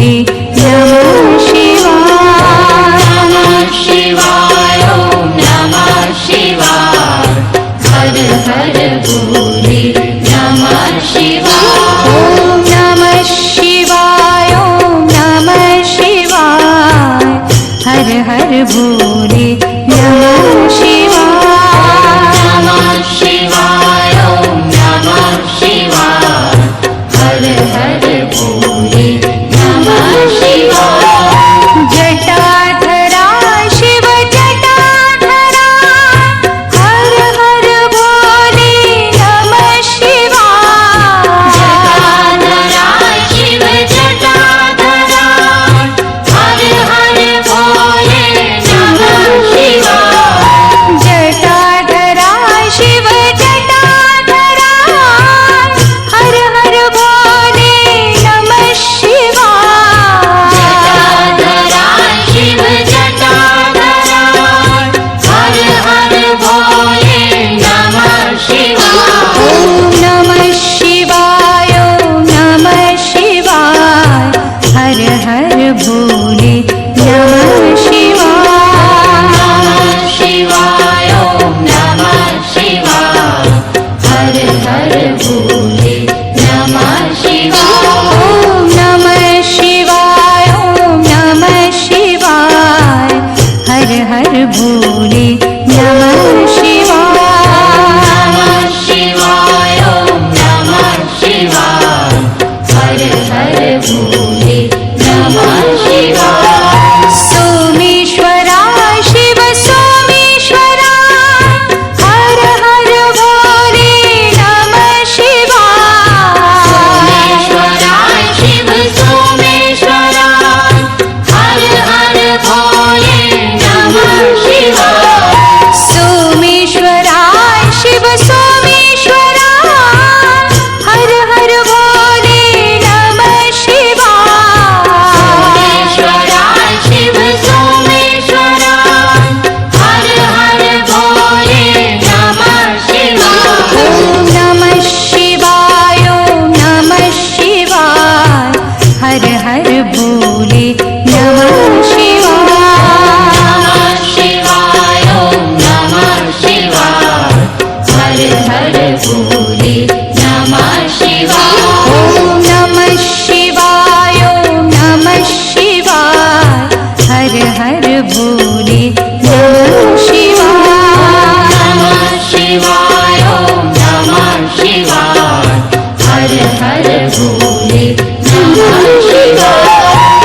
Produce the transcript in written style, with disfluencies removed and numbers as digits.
भोले नमः शिवाय। नमः शिवाय ॐ नमः शिवाय। हर हर भोले नमः शिवाय। ॐ नमः शिवाय ॐ नमः शिवाय। हर हर भोले नमः शिवाय। नमः शिवाय ॐ नमः शिवाय। हर हर भोले नमः शिवाय। जटाधरा शिव जटाधरा हर हर भोले नमः शिवाय। जटाधरा शिव जटाधरा हर हर भोले नमः शिवाय। जटाधरा शिव जटाधरा हर हर भोले नमः शिवाय। जटाधरा शिव जटाधरा हर हर भोले नमः शिवाय। ॐ नमः शिवाय ॐ नमः शिवाय। हर हर भोले नमः शिवाय। नमः शिवाय ॐ नमः शिवाय। हर हर भोले नमः शिवाय। ॐ नमः शिवाय ॐ नमः शिवाय। हर हर भोले नमः शिवाय। नमः शिवाय ॐ नमः शिवाय। हर हर भोले नमः शिवाय। सोमेश्वराय शिव सोमेश्वराय हर हर भोले नमः शिवाय। सोमेश्वराय शिव सोमेश्वराय हर हर भोले नमः शिवाय। सोमेश्वराय शिव सोमेश्वराय हर हर भोले नमः शिवाय। सोमेश्वराय शिव सोमेश्वराय हर हर भोले नमः शिवाय। ॐ नमः शिवाय ॐ नमः शिवाय। हर हर भोले नमः शिवाय। नमः शिवाय ॐ नमः शिवाय। हर हर भोले